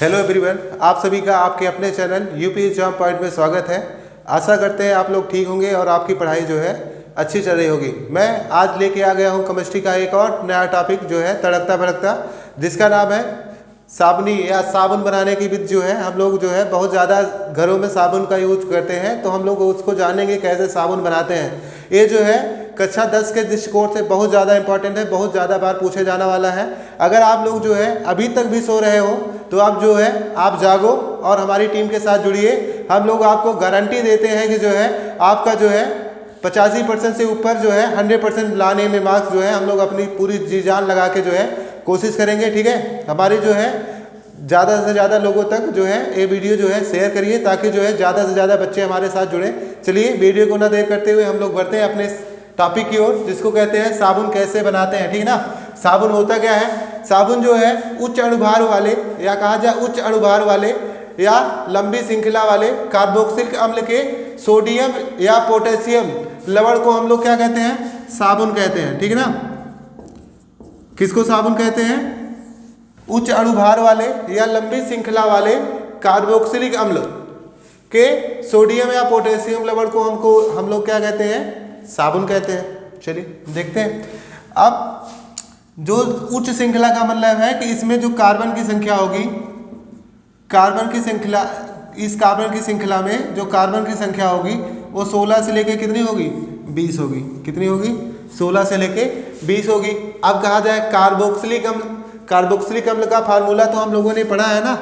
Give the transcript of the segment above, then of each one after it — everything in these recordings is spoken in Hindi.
हेलो एवरीवन, आप सभी का आपके अपने चैनल यूपी एग्जाम पॉइंट में स्वागत है। आशा करते हैं आप लोग ठीक होंगे और आपकी पढ़ाई जो है अच्छी चल रही होगी। मैं आज लेके आ गया हूँ केमिस्ट्री का एक और नया टॉपिक जो है तड़कता भड़कता, जिसका नाम है साबुनी या साबुन बनाने की विधि। जो है हम लोग जो है बहुत ज़्यादा घरों में साबुन का यूज करते हैं, तो हम लोग उसको जानेंगे कैसे साबुन बनाते हैं। ये जो है कक्षा 10 के दृष्टिकोण से बहुत ज़्यादा इंपॉर्टेंट है, बहुत ज़्यादा बार पूछे जाने वाला है। अगर आप लोग जो है अभी तक भी सो रहे हो तो आप जो है आप जागो और हमारी टीम के साथ जुड़िए। हम लोग आपको गारंटी देते हैं कि जो है आपका जो है 85% से ऊपर जो है 100% लाने में मार्क्स जो है हम लोग अपनी पूरी जी जान लगा के जो है कोशिश करेंगे। ठीक है, हमारी जो है ज़्यादा से ज़्यादा लोगों तक जो है ये वीडियो जो है शेयर करिए, ताकि जो है ज़्यादा से ज़्यादा बच्चे हमारे साथ जुड़े। चलिए वीडियो को ना देर करते हुए हम लोग बढ़ते हैं अपने टॉपिक की ओर, जिसको कहते हैं साबुन कैसे बनाते हैं। ठीक है ना, साबुन होता क्या है? साबुन जो है उच्च अणुभार वाले या कहा जाए उच्च अणुभार वाले या लंबी श्रृंखला वाले कार्बोक्सिलिक अम्ल के सोडियम या पोटेशियम लवण को हम लोग क्या कहते हैं? साबुन कहते हैं। ठीक है ना, किसको साबुन कहते हैं? उच्च अणुभार वाले या लंबी श्रृंखला वाले कार्बोक्सिलिक अम्ल के सोडियम या पोटेशियम लवण को हम लोग क्या कहते हैं? साबुन कहते हैं। चलिए देखते हैं। अब जो उच्च श्रृंखला का मतलब है कि इसमें जो कार्बन की संख्या होगी, कार्बन की श्रृंखला, इस कार्बन की श्रृंखला में जो कार्बन की संख्या होगी वो 16 से लेके कितनी होगी? 20 होगी। कितनी होगी? 16 से लेके 20 होगी। अब कहा जाए कार्बोक्सिलिक अम्ल, कार्बोक्सिलिक अम्ल का फार्मूला तो हम लोगों ने पढ़ा है ना,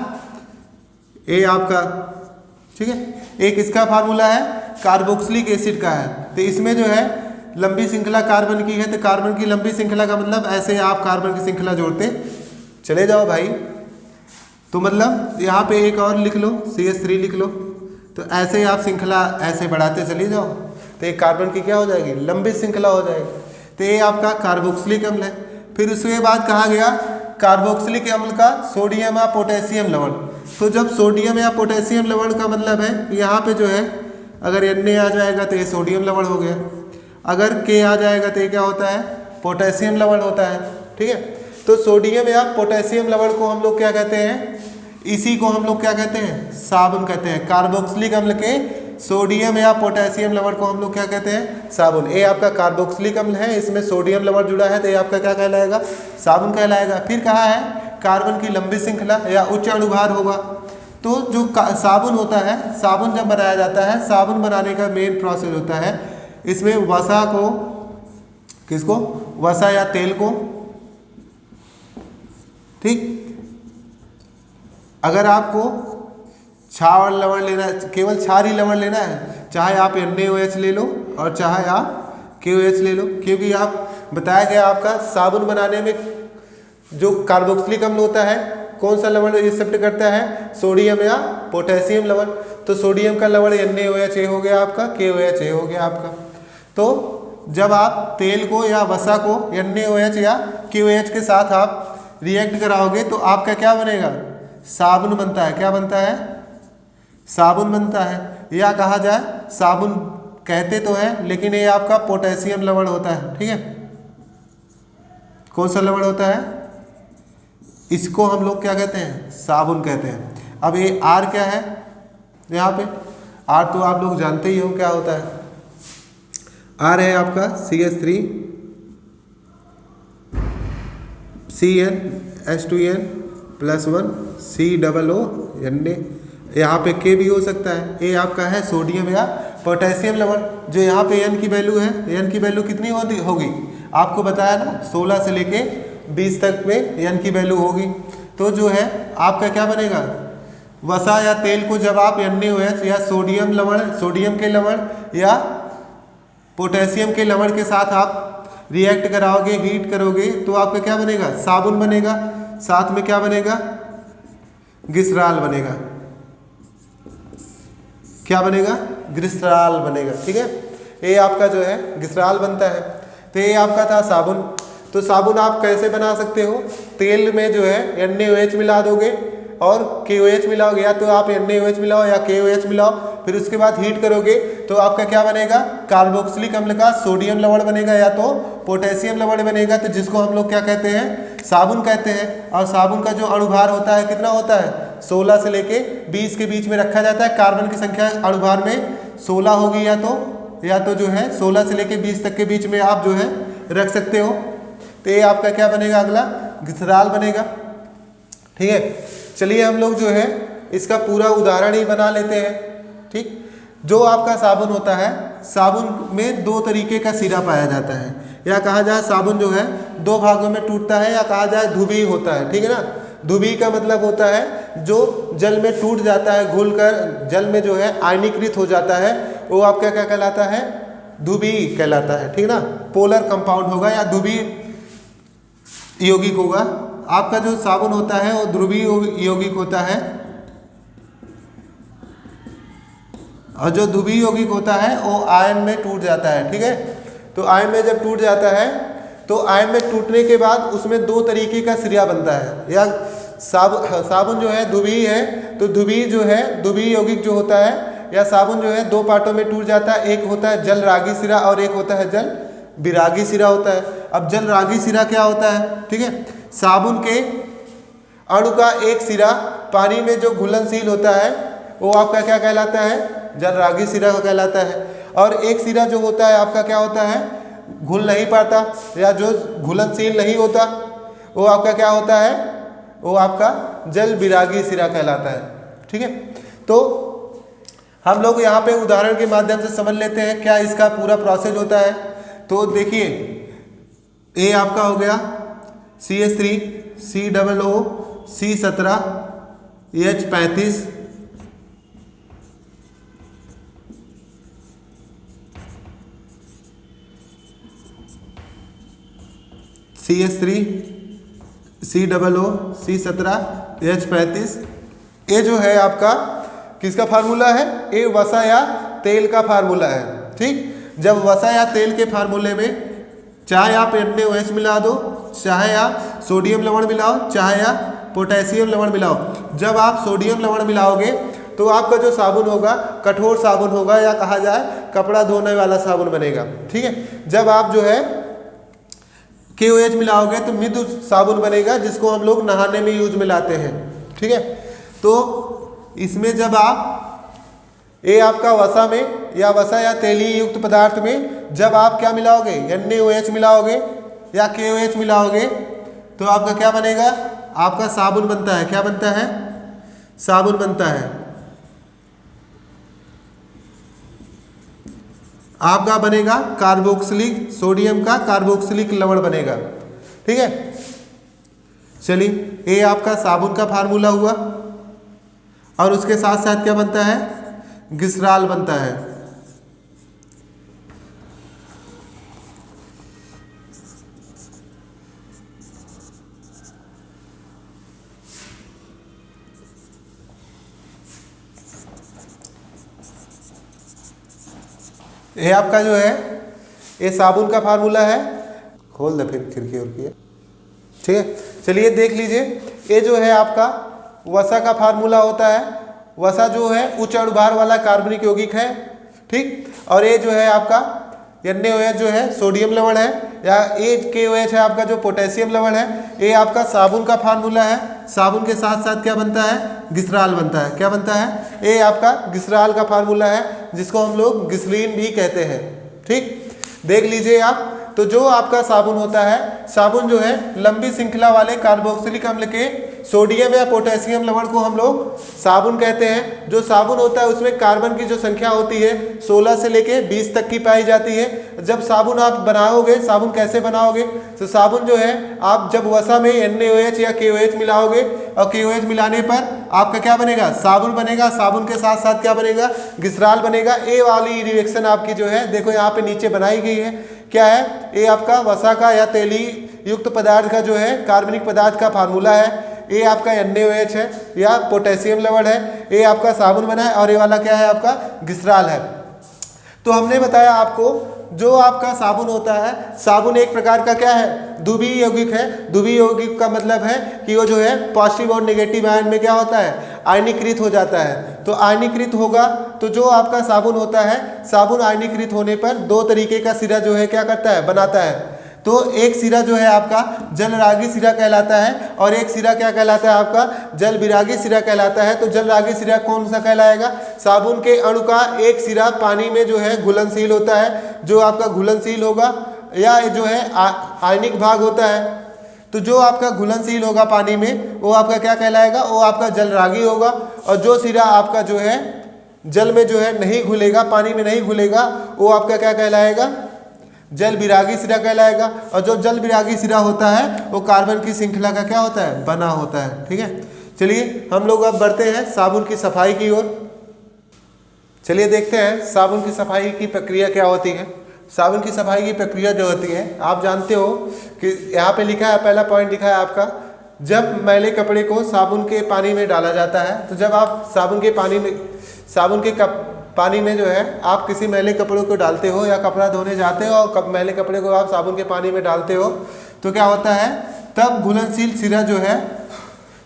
ये आपका, ठीक है, एक इसका फार्मूला है कार्बोक्सिलिक एसिड का है। तो इसमें जो है लंबी श्रृंखला कार्बन की है, तो कार्बन की लंबी श्रृंखला का मतलब ऐसे आप कार्बन की श्रृंखला जोड़ते चले जाओ भाई। तो मतलब यहाँ पे एक और लिख लो, CH3 लिख लो, तो ऐसे आप श्रृंखला ऐसे बढ़ाते चले जाओ, तो एक कार्बन की क्या हो जाएगी? लंबी श्रृंखला हो जाएगी। तो ये आपका कार्बोक्सिलिक अम्ल है। फिर उसके बाद कहा गया कार्बोक्सिलिक अम्ल का सोडियम या पोटेशियम लवण। तो जब सोडियम या पोटेशियम लवण का मतलब है यहाँ पे जो है अगर Na आ जाएगा तो ये सोडियम लवण हो गया, अगर K आ जाएगा तो ये क्या होता है? पोटेशियम लवण होता है। ठीक है, तो सोडियम या पोटेशियम लवण को हम लोग क्या कहते हैं? इसी को हम लोग क्या कहते हैं? साबुन कहते हैं। कार्बोक्सिलिक अम्ल के सोडियम या पोटेशियम लवण को हम लोग क्या कहते हैं? साबुन। ये आपका कार्बोक्सिलिक अम्ल है, इसमें सोडियम लवण जुड़ा है, तो ये आपका क्या कहलाएगा? साबुन कहलाएगा। फिर कहा है कार्बन की लंबी श्रृंखला या उच्च अणुभार होगा। तो जो साबुन होता है, साबुन जब बनाया जाता है, साबुन बनाने का मेन प्रोसेस होता है, इसमें वसा को, किसको? वसा या तेल को, ठीक, अगर आपको क्षार लवण लेना है, केवल क्षारीय लवण लेना है, चाहे आप NaOH ले लो और चाहे आप KOH ले लो, क्योंकि आप बताया गया आपका साबुन बनाने में जो कार्बोक्सिलिक अम्ल होता है कौन सा लवण एक्सेप्ट करता है? सोडियम या पोटेशियम लवण। तो सोडियम का लवण NaOH हो गया आपका, KOH हो गया आपका। तो जब आप तेल को या वसा को NaOH या KOH के साथ आप रिएक्ट कराओगे तो आपका क्या बनेगा? साबुन बनता है। क्या बनता है? साबुन बनता है। या कहा जाए साबुन कहते तो है, लेकिन ये आपका पोटेशियम लवण होता है। ठीक है, कौन सा लवण होता है? इसको हम लोग क्या कहते हैं? साबुन कहते हैं। अब ये R क्या है? यहाँ पे R तो आप लोग जानते ही हो क्या होता है। R है आपका CH3 CnH2n+1 COO Na। यहाँ पे K भी हो सकता है। ये आपका है सोडियम या पोटेशियम लवण। जो यहाँ पे N की वैल्यू है, N की वैल्यू कितनी होगी? आपको बताया ना 16 से लेके 20 तक में N की वैल्यू होगी। तो जो है आपका क्या बनेगा? वसा या तेल को जब आप NaOH या सोडियम लवण, सोडियम के लवण या पोटेशियम के लवण के साथ आप रिएक्ट कराओगे, हीट करोगे, तो आपका क्या बनेगा? साबुन बनेगा। साथ में क्या बनेगा? ग्लिसरॉल बनेगा। क्या बनेगा? ग्लिसरॉल बनेगा। ठीक है, ये आपका जो है ग्लिसरॉल बनता है। तो ये आपका था साबुन। तो साबुन आप कैसे बना सकते हो? तेल में जो है NaOH मिला दोगे और KOH मिलाओगे, या तो आप NaOH मिलाओ या KOH मिलाओ, फिर उसके बाद हीट करोगे तो आपका क्या बनेगा? कार्बोक्सिलिक अम्ल का सोडियम लवण बनेगा या तो पोटेशियम लवण बनेगा, तो जिसको हम लोग क्या कहते हैं? साबुन कहते हैं। और साबुन का जो अणुभार होता है कितना होता है? 16 से लेके 20 के बीच में रखा जाता है। कार्बन की संख्या अणुभार में 16 होगी या तो जो है 16 से लेके 20 तक के बीच में आप जो है रख सकते हो। तो ये आपका क्या बनेगा, अगला ग्लिसरॉल बनेगा। ठीक है, चलिए हम लोग जो है इसका पूरा उदाहरण ही बना लेते हैं। ठीक, जो आपका साबुन होता है, साबुन में दो तरीके का सिरा पाया जाता है, या कहा जाए साबुन जो है दो भागों में टूटता है, या कहा जाए ध्रुवीय होता है। ठीक है ना, ध्रुवीय का मतलब होता है जो जल में टूट जाता है, घुलकर जल में जो है आयनीकृत हो जाता है, वो आपका क्या कहलाता है, ध्रुवीय कहलाता है। ठीक है ना, पोलर कंपाउंड होगा या ध्रुवीय यौगिक होगा। आपका जो साबुन होता है वो ध्रुवीय यौगिक होता है, और जो ध्रुवीय यौगिक होता है वो आयन में टूट जाता है। ठीक है, तो आयन में जब टूट जाता है तो आयन में टूटने के बाद उसमें दो तरीके का सिरा बनता है। या साबुन जो है ध्रुवीय है, तो ध्रुवीय जो है ध्रुवीय यौगिक जो होता है, या साबुन जो है दो पार्टों में टूट जाता है, एक होता है जल रागी सिरा और एक होता है जल विरागी सिरा होता है। अब जल रागी सिरा क्या होता है, ठीक है, साबुन के अणु का एक सिरा पानी में जो घुलनशील होता है वो आपका क्या कहलाता है, जल रागी सिरा कहलाता है। और एक सिरा जो होता है आपका क्या होता है, घुल नहीं पाता या जो घुलनशील नहीं होता, वो आपका क्या होता है, वो आपका जल विरागी सिरा कहलाता है। ठीक है, तो हम लोग यहाँ पे उदाहरण के माध्यम से समझ लेते हैं क्या इसका पूरा प्रोसेस होता है। तो देखिए, ए आपका हो गया CH3 COO C17 H35 CH3 COO C17 H35। ये जो है आपका किसका फार्मूला है, ये वसा या तेल का फार्मूला है। ठीक, जब वसा या तेल के फार्मूले में चाहे आप NaOH मिला दो, चाहे आप सोडियम लवण मिलाओ, चाहे आप पोटेशियम लवण मिलाओ, जब आप सोडियम लवण मिलाओगे तो आपका जो साबुन होगा कठोर साबुन होगा, या कहा जाए कपड़ा धोने वाला साबुन बनेगा। ठीक है, जब आप जो है KOH मिलाओगे तो मृदु साबुन बनेगा, जिसको हम लोग नहाने में यूज में लाते हैं। ठीक है, तो इसमें जब आप ये आपका वसा में या वसा या तेलीय युक्त पदार्थ में जब आप क्या मिलाओगे, NaOH मिलाओगे या KOH मिलाओगे, तो आपका क्या बनेगा, आपका साबुन बनता है। क्या बनता है, साबुन बनता है। आपका बनेगा कार्बोक्सिलिक, सोडियम का कार्बोक्सिलिक लवण बनेगा। ठीक है, चलिए ये आपका साबुन का फार्मूला हुआ, और उसके साथ साथ क्या बनता है, ग्लिसरॉल बनता है। ये आपका जो है ये साबुन का फार्मूला है। खोल दे फिर खिड़की और की। ठीक है, चलिए देख लीजिए, ये जो है आपका वसा का फार्मूला होता है। वसा जो है उच्च अणुभार वाला कार्बनिक यौगिक है। ठीक, और ये जो है आपका NaOH जो है सोडियम लवण है, या KOH है आपका जो पोटेशियम लवण है। ये आपका साबुन का फार्मूला है। साबुन के साथ साथ क्या बनता है, ग्लिसरॉल बनता है। क्या बनता है, ये आपका ग्लिसरॉल का फार्मूला है, जिसको हम लोग ग्लिसरीन भी कहते हैं। ठीक, देख लीजिए आप, तो जो आपका साबुन होता है, साबुन जो है लंबी श्रृंखला वाले कार्बोक्सिलिक अम्ल के सोडियम या पोटेशियम लवण को हम लोग साबुन कहते हैं। जो साबुन होता है उसमें कार्बन की जो संख्या होती है 16 से लेके 20 तक की पाई जाती है। जब साबुन आप बनाओगे, साबुन कैसे बनाओगे, तो साबुन जो है आप जब वसा में NaOH या KOH मिलाओगे, और KOH मिलाने पर आपका क्या बनेगा, साबुन बनेगा। साबुन के साथ साथ क्या बनेगा, ग्लिसरॉल बनेगा। ए वाली रिएक्शन आपकी जो है देखो यहाँ पे नीचे बनाई गई है, क्या है, ये आपका वसा का या तेलीय युक्त पदार्थ का जो है कार्बनिक पदार्थ का फार्मूला है। ये आपका NaOH है या पोटेशियम लवण है, ये आपका साबुन बना है, और ये वाला क्या है आपका ग्लिसरॉल है। तो हमने बताया आपको जो आपका साबुन होता है, साबुन एक प्रकार का क्या है, ध्रुवीय यौगिक है। ध्रुवीय यौगिक का मतलब है कि वो जो है पॉजिटिव और नेगेटिव आयन में क्या होता है, आयनीकृत हो जाता है। तो आयनीकृत होगा तो जो आपका साबुन होता है, साबुन आयनीकृत होने पर दो तरीके का सिरा जो है क्या करता है, बनाता है। तो एक सिरा जो है आपका जलरागी सिरा कहलाता है और एक सिरा क्या कहलाता है आपका जल विरागी सिरा कहलाता है। तो जलरागी सिरा कौन सा कहलाएगा? साबुन के अणु का एक सिरा पानी में जो है घुलनशील होता है, जो आपका घुलनशील होगा, या जो है आयनिक भाग होता है। तो जो आपका घुलनशील होगा पानी में वो आपका क्या कहलाएगा? वो आपका जलरागी होगा। और जो सिरा आपका जो है जल में जो है नहीं घुलेगा, पानी में नहीं घुलेगा, वो आपका क्या कहलाएगा? जल विरागी सिरा कहलाएगा। और जो जल विरागी सिरा होता है वो कार्बन की श्रृंखला का क्या होता है? बना होता है। ठीक है, चलिए हम लोग अब बढ़ते हैं साबुन की सफाई की ओर। चलिए देखते हैं साबुन की सफाई की प्रक्रिया क्या होती है। साबुन की सफाई की प्रक्रिया जो होती है आप जानते हो कि यहाँ पे लिखा है, पहला पॉइंट लिखा है आपका, जब मैले कपड़े को साबुन के पानी में डाला जाता है। तो जब आप साबुन के पानी में जो है आप किसी मैले कपड़ों को डालते हो या कपड़ा धोने जाते हो और मैले कपड़े को आप साबुन के पानी में डालते हो तो क्या होता है? तब घुलनशील सिरा जो है,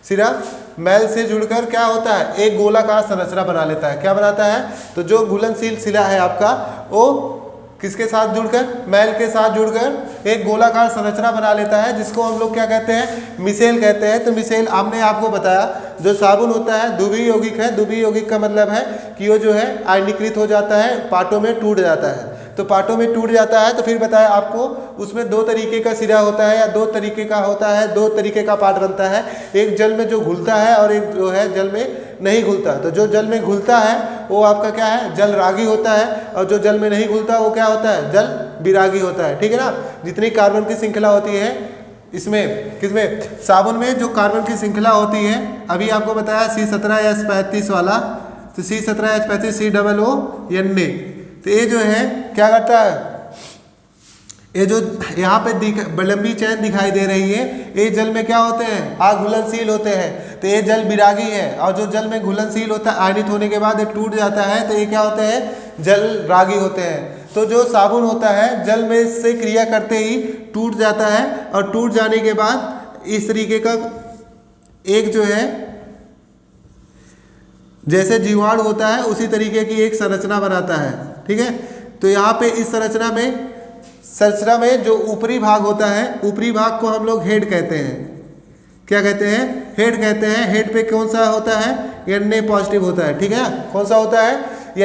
सिरा मैल से जुड़कर क्या होता है? एक गोलाकार संरचना बना लेता है। क्या बनाता है? तो जो घुलनशील सिरा है आपका वो किसके साथ जुड़कर? मैल के साथ जुड़कर एक गोलाकार संरचना बना लेता है, जिसको हम लोग क्या कहते हैं? मिसेल कहते हैं। तो मिसेल हमने आपको बताया जो साबुन होता है द्विवीय यौगिक है। द्विवीय यौगिक का मतलब है कि वो जो है आयनीकृत हो जाता है, पार्टों में टूट जाता है। तो पार्टों में टूट जाता है तो फिर बताया आपको उसमें दो तरीके का सिरा होता है या दो तरीके का होता है, दो तरीके का पार्ट बनता है। एक जल में जो घुलता है और एक जो है जल में नहीं घुलता। तो जो जल में घुलता है वो आपका क्या है? जल रागी होता है। और जो जल में नहीं घुलता वो क्या होता है? जल विरागी होता है। ठीक है ना। जितनी कार्बन की श्रृंखला होती है इसमें, किसमें? साबुन में जो कार्बन की श्रृंखला होती है, अभी आपको बताया C17H35 वाला, तो C17H35 COO तो ये जो है क्या करता है? ये जो यहाँ पे लंबी चैन दिखाई दे रही है, ये जल में क्या होते हैं? घुलनशील होते हैं। तो ये जल विरागी है। और जो जल में घुलनशील होता है आयनित होने के बाद ये टूट जाता है, तो ये क्या होते हैं? जल रागी होते हैं। तो जो साबुन होता है जल में से क्रिया करते ही टूट जाता है और टूट जाने के बाद इस तरीके का एक जो है जैसे जीवाणु होता है उसी तरीके की एक संरचना बनाता है। ठीक है, तो यहाँ पे इस संरचना में जो ऊपरी भाग होता है, ऊपरी भाग को हम लोग हेड कहते हैं। क्या कहते हैं? हेड कहते हैं। हेड पे कौन सा होता है? Na पॉजिटिव होता है। ठीक है, कौन सा होता है?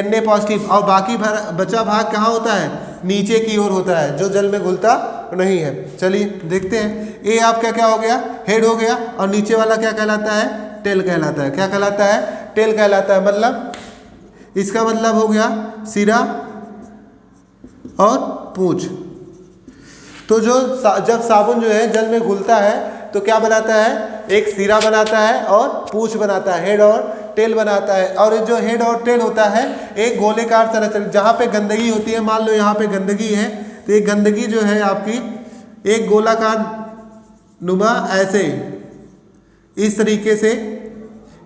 Na positive. और बाकी बचा भाग कहाँ होता है? नीचे की ओर होता है, जो जल में घुलता नहीं है। चलिए देखते हैं। ये आपका क्या हो गया? हेड हो गया। और नीचे वाला क्या कहलाता है? टेल कहलाता है। क्या कहलाता है? टेल कहलाता है। मतलब इसका मतलब हो गया सिरा और पूंछ। तो जब साबुन जो है जल में घुलता है तो क्या बनाता है? एक सिरा बनाता है और पूंछ बनाता है, हेड और टेल बनाता है। और जो हेड और टेल होता है एक गोलेकार संरचना, जहाँ पे गंदगी होती है, मान लो यहाँ पे गंदगी है तो ये गंदगी जो है आपकी एक गोलाकार नुमा ऐसे इस तरीके से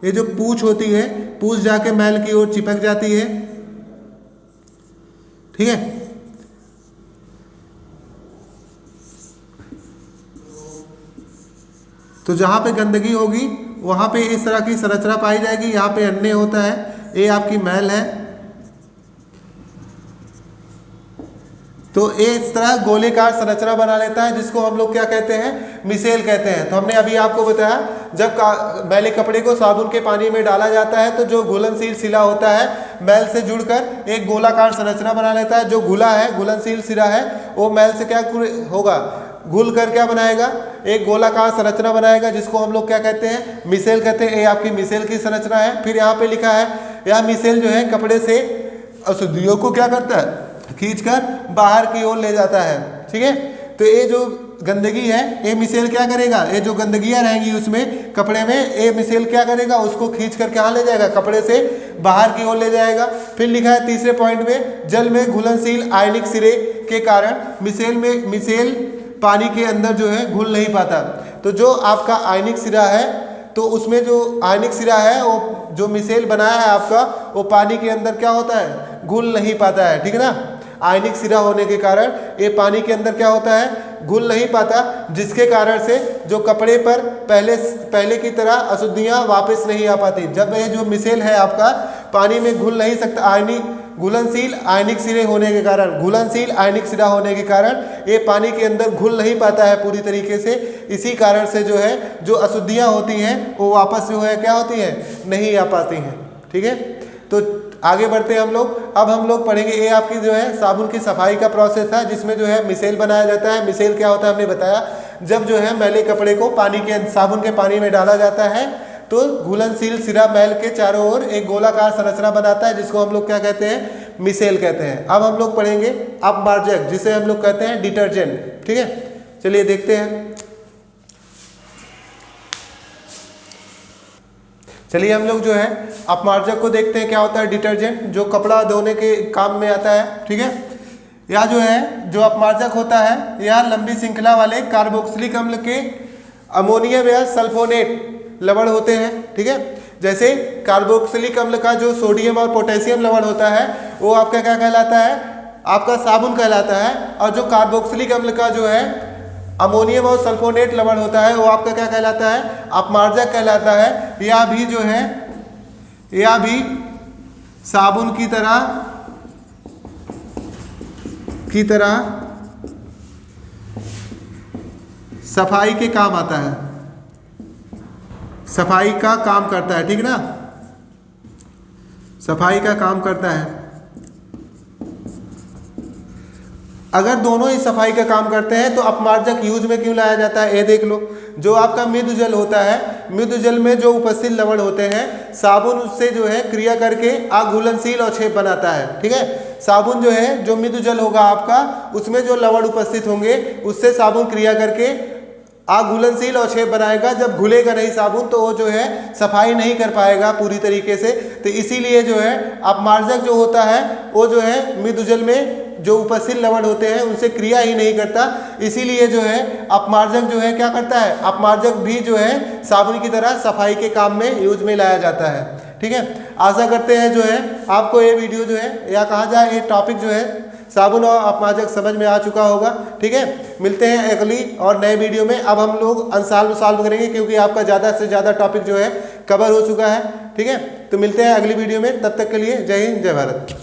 ये जो पूंछ होती है, पूंछ जाके मैल की ओर चिपक जाती है। ठीक है, तो जहाँ पे गंदगी होगी वहाँ पे इस तरह की संरचना पाई जाएगी। यहाँ पे अन्य होता है, ये आपकी मैल है। तो ये इस तरह गोलेकार संरचना बना लेता है, जिसको हम लोग क्या कहते हैं? मिसेल कहते हैं। तो हमने अभी आपको बताया जब मैले कपड़े को साबुन के पानी में डाला जाता है तो जो घुलनशील सिरा होता है मैल से जुड़कर एक गोलाकार संरचना बना लेता है। जो घुला है, घुलनशील सिरा है, वो मैल से क्या होगा? घुल कर क्या बनाएगा? एक गोलाकार संरचना बनाएगा, जिसको हम लोग क्या कहते हैं? मिसेल कहते हैं। ये आपकी मिसेल की संरचना है। फिर यहाँ पे लिखा है यह मिसेल जो है कपड़े से अशुद्धियों को क्या करता है? खींचकर बाहर की ओर ले जाता है। ठीक है, तो ये जो गंदगी है ये मिसेल क्या करेगा? ये जो गंदगियाँ रहेंगी उसमें कपड़े में, ये मिसेल क्या करेगा? उसको खींच कर कहाँ ले जाएगा? कपड़े से बाहर की ओर ले जाएगा। फिर लिखा है तीसरे पॉइंट में, जल में घुलनशील आयनिक सिरे के कारण मिसेल पानी के अंदर जो है घुल नहीं पाता। तो जो आपका आयनिक सिरा है तो उसमें जो आयनिक सिरा है वो जो मिसेल बनाया है आपका, वो पानी के अंदर क्या होता है? घुल नहीं पाता है। ठीक है ना। आयनिक सिरा होने के कारण ये पानी के अंदर क्या होता है? घुल नहीं पाता, जिसके कारण से जो कपड़े पर पहले की तरह अशुद्धियाँ वापस नहीं आ पाती। जब ये जो मिसेल है आपका पानी में घुल नहीं सकता, घुलनशील आयनिक सिरे होने के कारण, घुलनशील आयनिक सिरा होने के कारण ये पानी के अंदर घुल नहीं पाता है पूरी तरीके से। इसी कारण से जो है जो अशुद्धियाँ होती हैं वो वापस जो है क्या होती हैं, नहीं आ पाती हैं। ठीक है, तो आगे बढ़ते हैं हम लोग। अब हम लोग पढ़ेंगे, ये आपकी जो है साबुन की सफाई का प्रोसेस है, जिसमें जो है मिसेल बनाया जाता है। मिसेल क्या होता है हमने बताया, जब जो है मैले कपड़े को पानी के साबुन के पानी में डाला जाता है तो घुलनशील सिरा मैल के चारों ओर एक गोलाकार संरचना बनाता है, जिसको हम लोग क्या कहते हैं, मिसेल कहते हैं। अब हम लोग पढ़ेंगे अपमार्जक, जिसे हम लोग कहते हैं डिटर्जेंट। ठीक है, चलिए देखते हैं। चलिए हम लोग जो है अपमार्जक को देखते हैं क्या होता है। डिटर्जेंट जो कपड़ा धोने के काम में आता है। ठीक है, यह जो है जो अपमार्जक होता है यह लंबी श्रृंखला वाले कार्बोक्सिलिक अम्ल के अमोनियम या सल्फोनेट लवण होते हैं। ठीक है, जैसे कार्बोक्सिलिक अम्ल का जो सोडियम और पोटेशियम लवण होता है वो आपका क्या कहलाता है, आपका साबुन कहलाता है। और जो कार्बोक्सिलिक अम्ल का जो है अमोनियम और सल्फोनेट लवण होता है वो आपका क्या कहलाता है, अपमार्जक कहलाता है। यह भी जो है यह भी साबुन की तरह सफाई के काम आता है, सफाई का काम करता है। ठीक ना, सफाई का काम करता है। अगर दोनों ही सफाई का काम करते हैं तो अपमार्जक यूज में क्यों लाया जाता है, ये देख लो। जो आपका मृदु जल होता है, मृदु जल में जो उपस्थित लवण होते हैं, साबुन उससे जो है क्रिया करके अघुलनशील अवक्षेप बनाता है। ठीक है, साबुन जो है जो मृदु जल होगा आपका, उसमें जो लवण उपस्थित होंगे उससे साबुन क्रिया करके अघुलनशील अवक्षेप बनाएगा। जब घुलेगा नहीं साबुन तो वो जो है सफाई नहीं कर पाएगा पूरी तरीके से। तो इसीलिए जो है अपमार्जक जो होता है वो जो है मृदु जल में जो उपस्थित लवण होते हैं उनसे क्रिया ही नहीं करता। इसीलिए जो है अपमार्जक जो है क्या करता है, अपमार्जक भी जो है साबुन की तरह सफाई के काम में यूज में लाया जाता है। ठीक है, आशा करते हैं जो है आपको ये वीडियो जो है या कहा जाए ये टॉपिक जो है साबुन और अपमार्जक समझ में आ चुका होगा। ठीक है, मिलते हैं अगली और नए वीडियो में। अब हम लोग सॉल्व करेंगे क्योंकि आपका ज़्यादा से ज़्यादा टॉपिक जो है कवर हो चुका है। ठीक है, तो मिलते हैं अगली वीडियो में, तब तक के लिए जय हिंद जय भारत।